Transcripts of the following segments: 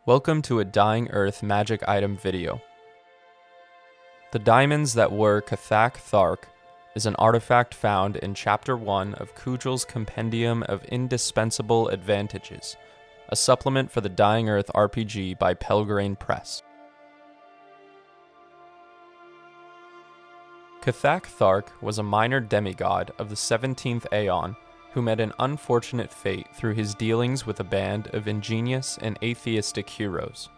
Welcome to a Dying Earth magic item video. The diamonds that were Kathak Thark is an artifact found in Chapter 1 of Kujal's Compendium of Indispensable Advantages, a supplement for the Dying Earth RPG by Pelgrane Press. Kathak Thark was a minor demigod of the 17th Aeon who met an unfortunate fate through his dealings with a band of ingenious and atheistic heroes.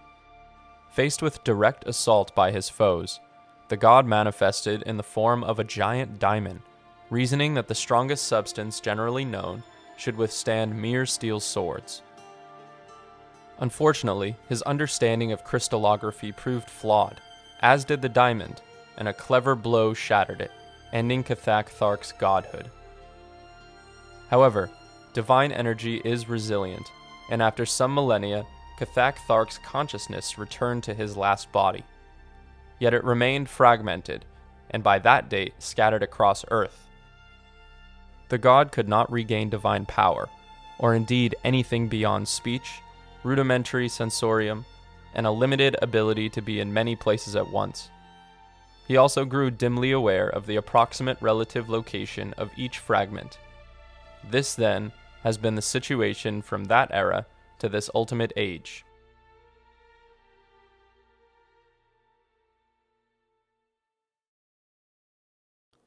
Faced with direct assault by his foes, the god manifested in the form of a giant diamond, reasoning that the strongest substance generally known should withstand mere steel swords. Unfortunately, his understanding of crystallography proved flawed, as did the diamond, and a clever blow shattered it, ending Kathak Thark's godhood. However, divine energy is resilient, and after some millennia, Kathak Thark's consciousness returned to his last body. Yet it remained fragmented, and by that date scattered across Earth. The god could not regain divine power, or indeed anything beyond speech, rudimentary sensorium, and a limited ability to be in many places at once. He also grew dimly aware of the approximate relative location of each fragment. This, then, has been the situation from that era to this ultimate age.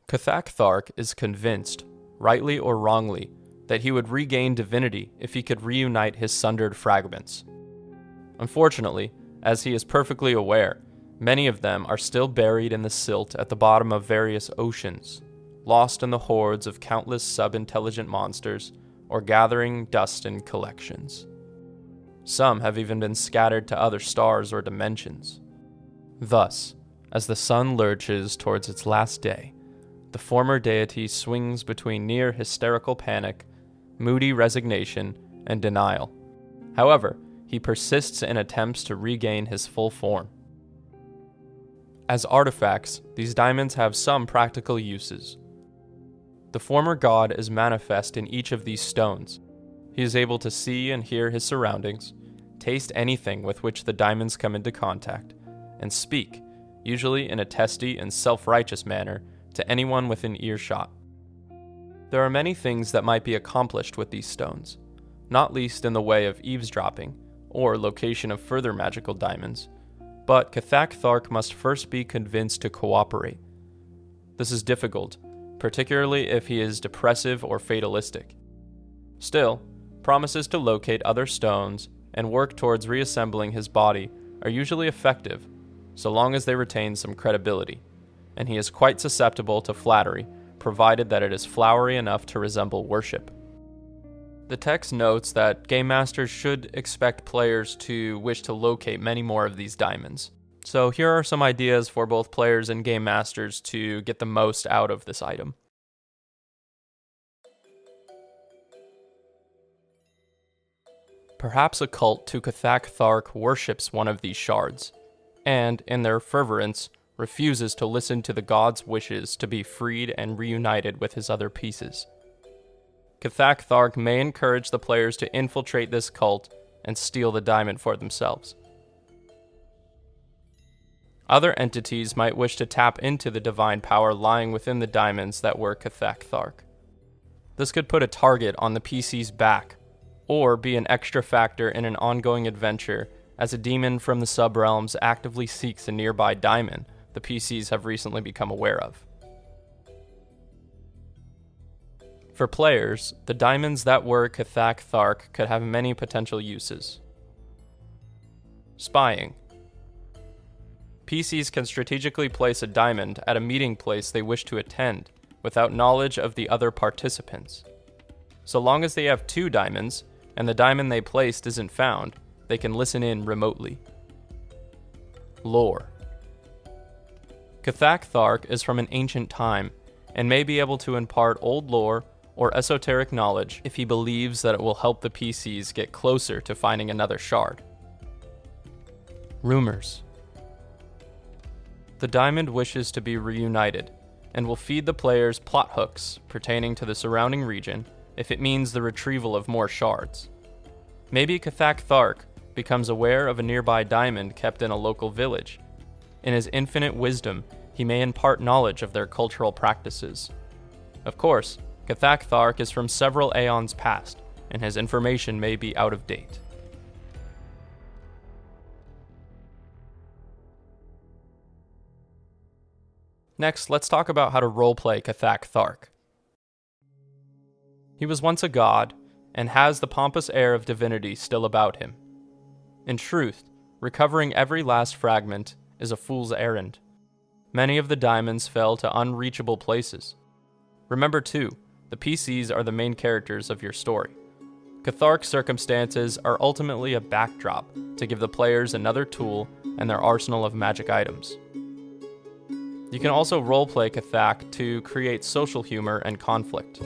Kathak Thark is convinced, rightly or wrongly, that he would regain divinity if he could reunite his sundered fragments. Unfortunately, as he is perfectly aware, many of them are still buried in the silt at the bottom of various oceans, lost in the hordes of countless sub-intelligent monsters, or gathering dust in collections. Some have even been scattered to other stars or dimensions. Thus, as the sun lurches towards its last day, the former deity swings between near hysterical panic, moody resignation, and denial. However, he persists in attempts to regain his full form. As artifacts, these diamonds have some practical uses. The former god is manifest in each of these stones. He is able to see and hear his surroundings, taste anything with which the diamonds come into contact, and speak, usually in a testy and self-righteous manner, to anyone within earshot. There are many things that might be accomplished with these stones, not least in the way of eavesdropping, or location of further magical diamonds, but Kathak Thark must first be convinced to cooperate. This is difficult, particularly if he is depressive or fatalistic. Still, promises to locate other stones and work towards reassembling his body are usually effective, so long as they retain some credibility, and he is quite susceptible to flattery, provided that it is flowery enough to resemble worship. The text notes that game masters should expect players to wish to locate many more of these diamonds. So here are some ideas for both players and game masters to get the most out of this item. Perhaps a cult to Kathak Thark worships one of these shards, and, in their fervorance, refuses to listen to the god's wishes to be freed and reunited with his other pieces. Kathak Thark may encourage the players to infiltrate this cult and steal the diamond for themselves. Other entities might wish to tap into the divine power lying within the diamonds that were Kathak Thark. This could put a target on the PC's back, or be an extra factor in an ongoing adventure as a demon from the subrealms actively seeks a nearby diamond the PCs have recently become aware of. For players, the diamonds that were Kathak Thark could have many potential uses. Spying. PCs can strategically place a diamond at a meeting place they wish to attend, without knowledge of the other participants. So long as they have 2 diamonds, and the diamond they placed isn't found, they can listen in remotely. Lore. Kathak Thark is from an ancient time, and may be able to impart old lore or esoteric knowledge if he believes that it will help the PCs get closer to finding another shard. Rumors. The diamond wishes to be reunited, and will feed the players plot hooks pertaining to the surrounding region if it means the retrieval of more shards. Maybe Kathak Thark becomes aware of a nearby diamond kept in a local village. In his infinite wisdom, he may impart knowledge of their cultural practices. Of course, Kathak Thark is from several aeons past, and his information may be out of date. Next, let's talk about how to roleplay Kathak Thark. He was once a god, and has the pompous air of divinity still about him. In truth, recovering every last fragment is a fool's errand. Many of the diamonds fell to unreachable places. Remember too, the PCs are the main characters of your story. Cathark's circumstances are ultimately a backdrop to give the players another tool in their arsenal of magic items. You can also roleplay Kathak to create social humor and conflict.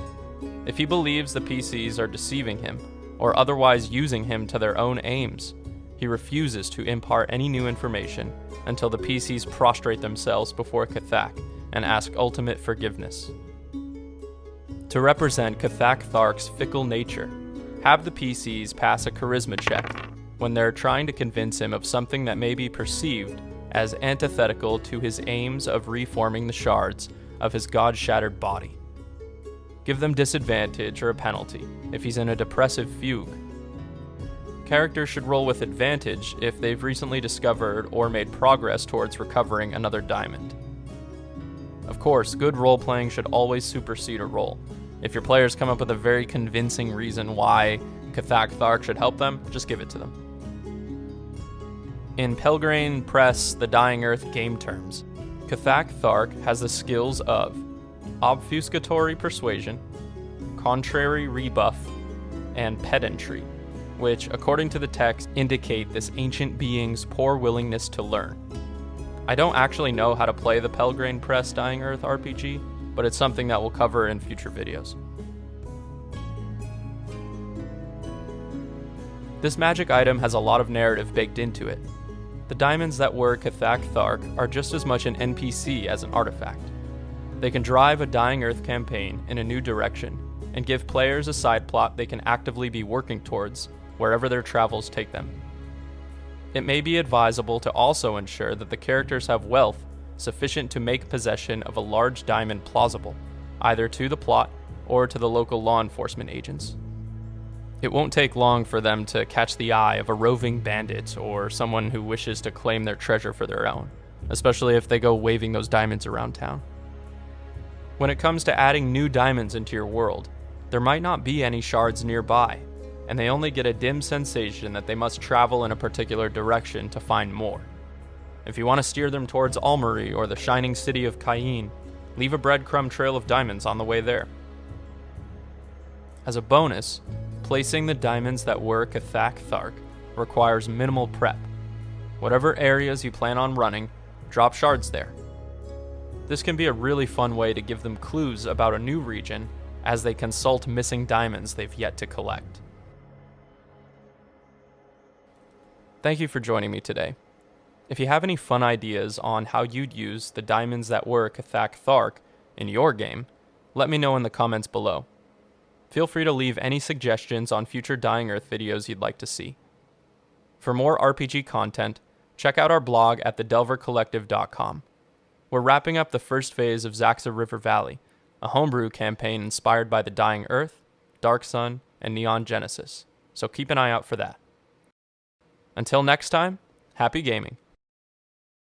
If he believes the PCs are deceiving him, or otherwise using him to their own aims, he refuses to impart any new information until the PCs prostrate themselves before Kathak and ask ultimate forgiveness. To represent Kathak Thark's fickle nature, have the PCs pass a charisma check when they're trying to convince him of something that may be perceived as antithetical to his aims of reforming the shards of his god-shattered body. Give them disadvantage or a penalty if he's in a depressive fugue. Characters should roll with advantage if they've recently discovered or made progress towards recovering another diamond. Of course, good role-playing should always supersede a roll. If your players come up with a very convincing reason why Kathak Thark should help them, just give it to them. In Pelgrane Press The Dying Earth game terms, Kathak Thark has the skills of obfuscatory persuasion, contrary rebuff, and pedantry, which, according to the text, indicate this ancient being's poor willingness to learn. I don't actually know how to play the Pelgrane Press Dying Earth RPG, but it's something that we'll cover in future videos. This magic item has a lot of narrative baked into it. The diamonds that were Kathak Thark are just as much an NPC as an artifact. They can drive a Dying Earth campaign in a new direction, and give players a side plot they can actively be working towards wherever their travels take them. It may be advisable to also ensure that the characters have wealth sufficient to make possession of a large diamond plausible, either to the plot or to the local law enforcement agents. It won't take long for them to catch the eye of a roving bandit or someone who wishes to claim their treasure for their own, especially if they go waving those diamonds around town. When it comes to adding new diamonds into your world, there might not be any shards nearby, and they only get a dim sensation that they must travel in a particular direction to find more. If you want to steer them towards Almery or the shining city of Cayenne, leave a breadcrumb trail of diamonds on the way there. As a bonus, placing the diamonds that were Kathak Thark requires minimal prep. Whatever areas you plan on running, drop shards there. This can be a really fun way to give them clues about a new region as they consult missing diamonds they've yet to collect. Thank you for joining me today. If you have any fun ideas on how you'd use the diamonds that were Kathak Thark in your game, let me know in the comments below. Feel free to leave any suggestions on future Dying Earth videos you'd like to see. For more RPG content, check out our blog at thedelvercollective.com. We're wrapping up the first phase of Zaxa River Valley, a homebrew campaign inspired by the Dying Earth, Dark Sun, and Neon Genesis, so keep an eye out for that. Until next time, happy gaming.